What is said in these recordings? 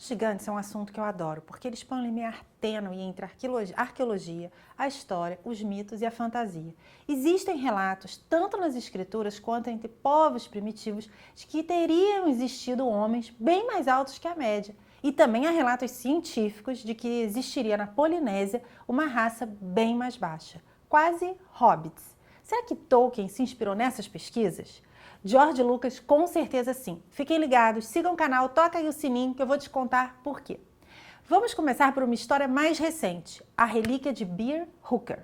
Gigantes é um assunto que eu adoro, porque eles põem um limiar tênue entre a arqueologia, a história, os mitos e a fantasia. Existem relatos, tanto nas escrituras quanto entre povos primitivos, de que teriam existido homens bem mais altos que a média. E também há relatos científicos de que existiria na Polinésia uma raça bem mais baixa, quase hobbits. Será que Tolkien se inspirou nessas pesquisas? George Lucas, com certeza sim. Fiquem ligados, sigam o canal, toca aí o sininho que eu vou te contar por quê. Vamos começar por uma história mais recente, a relíquia de Beer Hooker.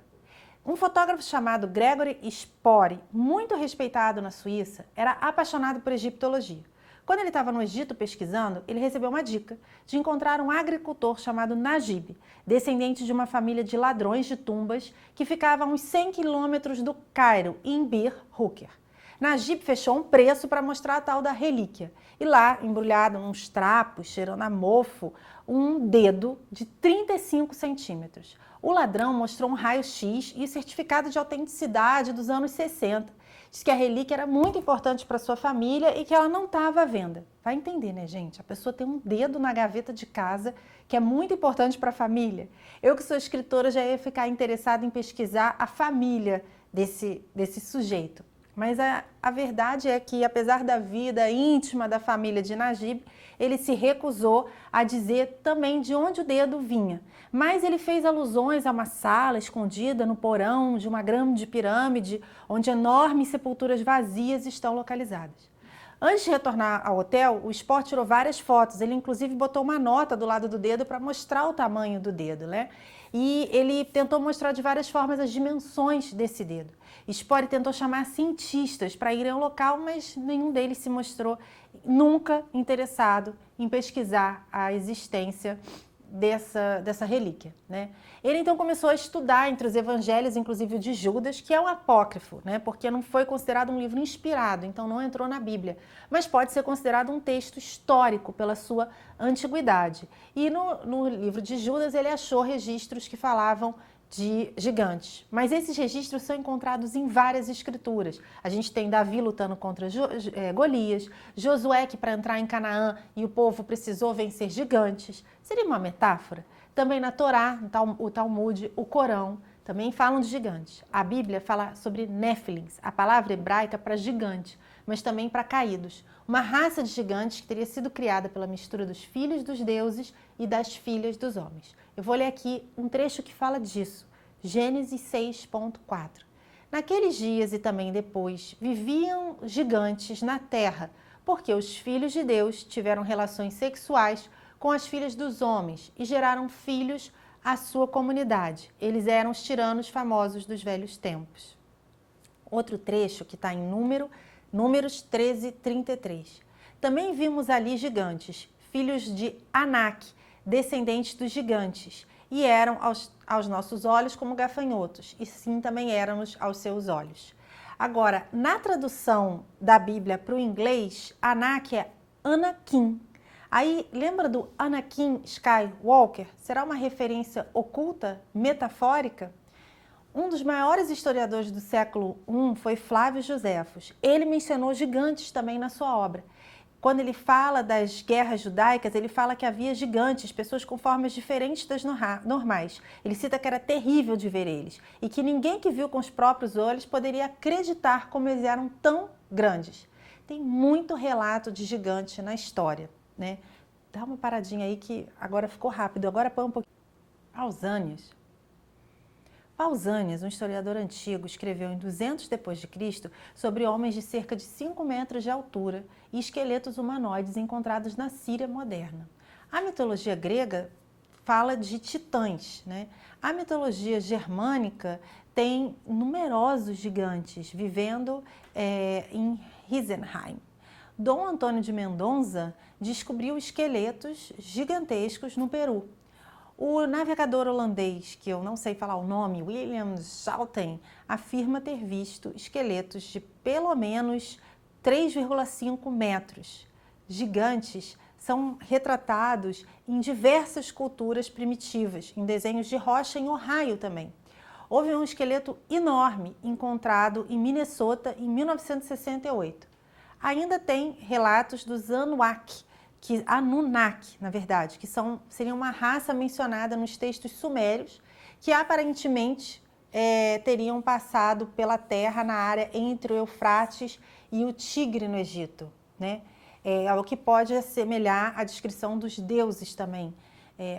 Um fotógrafo chamado Gregory Spore, muito respeitado na Suíça, era apaixonado por egiptologia. Quando ele estava no Egito pesquisando, ele recebeu uma dica de encontrar um agricultor chamado Najib, descendente de uma família de ladrões de tumbas que ficava a uns 100 quilômetros do Cairo, em Beer Hooker. Najib fechou um preço para mostrar a tal da relíquia. E lá, embrulhado nos trapos, cheirando a mofo, um dedo de 35 centímetros. O ladrão mostrou um raio-x e certificado de autenticidade dos anos 60. Diz que a relíquia era muito importante para sua família e que ela não estava à venda. Vai entender, né, gente? A pessoa tem um dedo na gaveta de casa que é muito importante para a família. Eu, que sou escritora, já ia ficar interessada em pesquisar a família desse sujeito. Mas a verdade é que, apesar da vida íntima da família de Najib, ele se recusou a dizer também de onde o dedo vinha. Mas ele fez alusões a uma sala escondida no porão de uma grande pirâmide, onde enormes sepulturas vazias estão localizadas. Antes de retornar ao hotel, o Spore tirou várias fotos. Ele, inclusive, botou uma nota do lado do dedo para mostrar o tamanho do dedo, né? E ele tentou mostrar de várias formas as dimensões desse dedo. Spore tentou chamar cientistas para irem ao local, mas nenhum deles se mostrou nunca interessado em pesquisar a existência dessa relíquia, né? Ele então começou a estudar entre os evangelhos, inclusive o de Judas, que é um apócrifo, né? Porque não foi considerado um livro inspirado, então não entrou na Bíblia, mas pode ser considerado um texto histórico pela sua antiguidade. E no livro de Judas ele achou registros que falavam de gigantes, mas esses registros são encontrados em várias escrituras. A gente tem Davi lutando contra Golias, Josué que para entrar em Canaã e o povo precisou vencer gigantes. Seria uma metáfora? Também na Torá, o Talmud, o Corão, também falam de gigantes. A Bíblia fala sobre Néfilins, a palavra hebraica para gigante, mas também para caídos. Uma raça de gigantes que teria sido criada pela mistura dos filhos dos deuses e das filhas dos homens. Eu vou ler aqui um trecho que fala disso, Gênesis 6.4. Naqueles dias e também depois, viviam gigantes na terra, porque os filhos de Deus tiveram relações sexuais com as filhas dos homens e geraram filhos à sua comunidade. Eles eram os tiranos famosos dos velhos tempos. Outro trecho que está em Números 13:33. Também vimos ali gigantes, filhos de Anak, descendentes dos gigantes, e eram aos nossos olhos como gafanhotos, e sim também éramos aos seus olhos. Agora, na tradução da Bíblia para o inglês, Anak é Anakim. Aí, lembra do Anakin Skywalker? Será uma referência oculta, metafórica? Um dos maiores historiadores do século I foi Flávio Joséfos. Ele mencionou gigantes também na sua obra. Quando ele fala das guerras judaicas, ele fala que havia gigantes, pessoas com formas diferentes das normais. Ele cita que era terrível de ver eles e que ninguém que viu com os próprios olhos poderia acreditar como eles eram tão grandes. Tem muito relato de gigante na história, né? Dá uma paradinha aí que agora ficou rápido. Agora põe um pouquinho. Pausanias, um historiador antigo, escreveu em 200 d.C. sobre homens de cerca de 5 metros de altura e esqueletos humanoides encontrados na Síria moderna. A mitologia grega fala de titãs, né? A mitologia germânica tem numerosos gigantes vivendo em Risenheim. Dom Antônio de Mendonça descobriu esqueletos gigantescos no Peru. O navegador holandês, que eu não sei falar o nome, William Schouten, afirma ter visto esqueletos de pelo menos 3,5 metros. Gigantes são retratados em diversas culturas primitivas, em desenhos de rocha em Ohio também. Houve um esqueleto enorme encontrado em Minnesota em 1968. Ainda tem relatos dos Anunnaki, que Anunnaki, na verdade, que seria uma raça mencionada nos textos sumérios, que aparentemente teriam passado pela terra na área entre o Eufrates e o Tigre no Egito, né? O que pode assemelhar a descrição dos deuses também.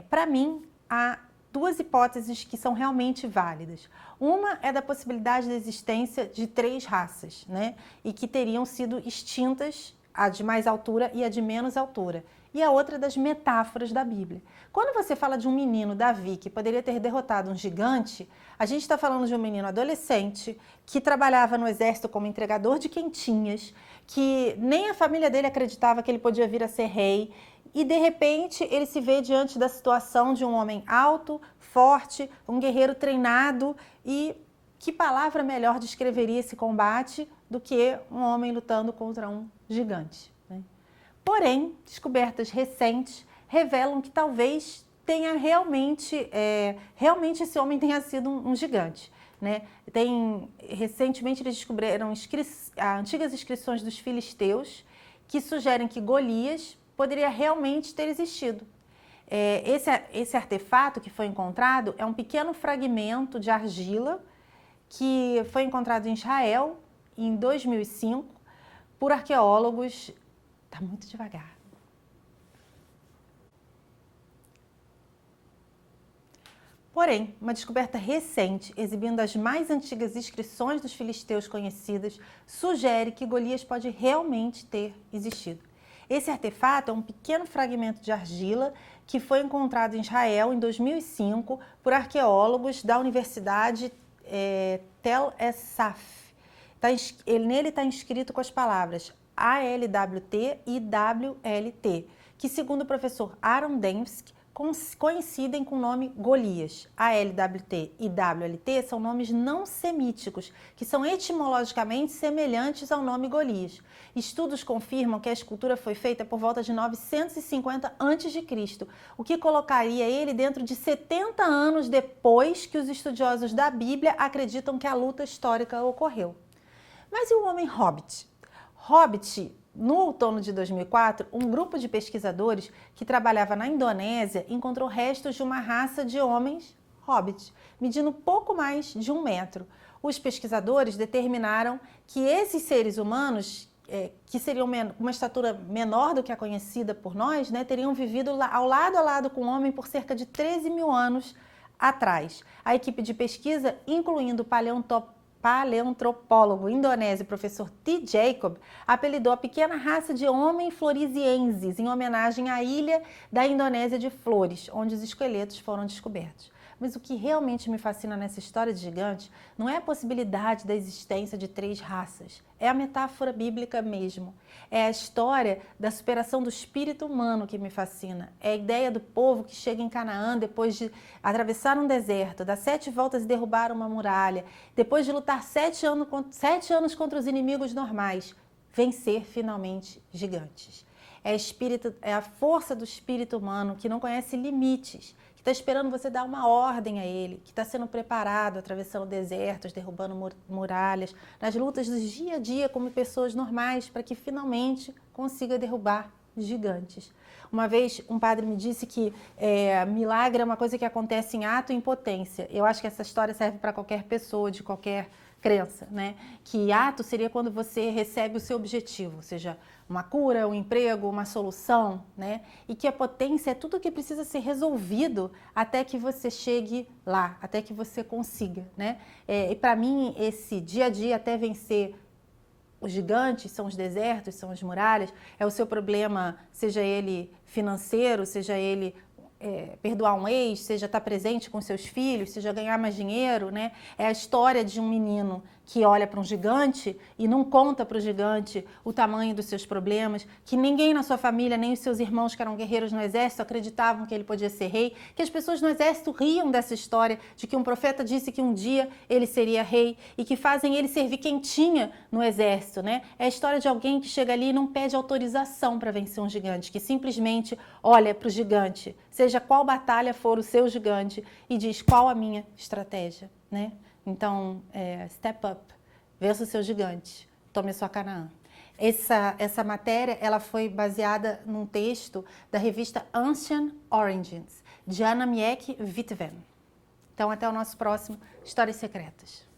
Para mim, há duas hipóteses que são realmente válidas. Uma é da possibilidade da existência de 3 raças, né? E que teriam sido extintas, a de mais altura e a de menos altura. E a outra das metáforas da Bíblia. Quando você fala de um menino, Davi, que poderia ter derrotado um gigante, a gente está falando de um menino adolescente que trabalhava no exército como entregador de quentinhas, que nem a família dele acreditava que ele podia vir a ser rei, e de repente ele se vê diante da situação de um homem alto, forte, um guerreiro treinado, e que palavra melhor descreveria esse combate do que um homem lutando contra um gigante, né? Porém, descobertas recentes revelam que talvez tenha realmente esse homem sido um gigante, né? Recentemente eles descobriram antigas inscrições dos filisteus que sugerem que Golias poderia realmente ter existido. Esse artefato que foi encontrado é um pequeno fragmento de argila que foi encontrado em Israel em 2005 por arqueólogos. Está muito devagar. Porém, uma descoberta recente, exibindo as mais antigas inscrições dos filisteus conhecidas, sugere que Golias pode realmente ter existido. Esse artefato é um pequeno fragmento de argila que foi encontrado em Israel em 2005 por arqueólogos da Universidade Tel Assaf. Nele está inscrito com as palavras ALWT e WLT, que segundo o professor Aaron Dembski, coincidem com o nome Golias. ALWT e WLT são nomes não semíticos, que são etimologicamente semelhantes ao nome Golias. Estudos confirmam que a escultura foi feita por volta de 950 a.C., o que colocaria ele dentro de 70 anos depois que os estudiosos da Bíblia acreditam que a luta histórica ocorreu. Mas e o homem Hobbit? Hobbit, no outono de 2004, um grupo de pesquisadores que trabalhava na Indonésia encontrou restos de uma raça de homens Hobbit, medindo pouco mais de 1 metro. Os pesquisadores determinaram que esses seres humanos, que seriam uma estatura menor do que a conhecida por nós, né, teriam vivido ao lado com o homem por cerca de 13 mil anos atrás. A equipe de pesquisa, incluindo o paleontropólogo indonésio professor T. Jacob, apelidou a pequena raça de Homem floresiensis, em homenagem à ilha da Indonésia de Flores, onde os esqueletos foram descobertos. Mas o que realmente me fascina nessa história de gigantes não é a possibilidade da existência de 3 raças, é a metáfora bíblica mesmo. É a história da superação do espírito humano que me fascina. É a ideia do povo que chega em Canaã depois de atravessar um deserto, dar 7 voltas e derrubar uma muralha, depois de lutar 7 anos contra os inimigos normais, vencer finalmente gigantes. É a força do espírito humano que não conhece limites, que está esperando você dar uma ordem a ele, que está sendo preparado, atravessando desertos, derrubando muralhas, nas lutas do dia a dia como pessoas normais, para que finalmente consiga derrubar gigantes. Uma vez um padre me disse que milagre é uma coisa que acontece em ato e em potência. Eu acho que essa história serve para qualquer pessoa, de qualquer crença, né? Que ato seria quando você recebe o seu objetivo, seja uma cura, um emprego, uma solução, né? E que a potência é tudo o que precisa ser resolvido até que você chegue lá, até que você consiga, né? E para mim, esse dia a dia até vencer os gigantes, são os desertos, são as muralhas, é o seu problema, seja ele financeiro, seja ele perdoar um ex, seja estar presente com seus filhos, seja ganhar mais dinheiro, né? É a história de um menino que olha para um gigante e não conta para o gigante o tamanho dos seus problemas, que ninguém na sua família, nem os seus irmãos que eram guerreiros no exército acreditavam que ele podia ser rei, que as pessoas no exército riam dessa história de que um profeta disse que um dia ele seria rei e que fazem ele servir quem tinha no exército, né? É a história de alguém que chega ali e não pede autorização para vencer um gigante, que simplesmente olha para o gigante, seja qual batalha for o seu gigante, e diz qual a minha estratégia, né? Então, step up, vença o seu gigante, tome a sua Canaã. Essa matéria ela foi baseada num texto da revista Ancient Origins, de Anna Miek Witwen. Então, até o nosso próximo Histórias Secretas.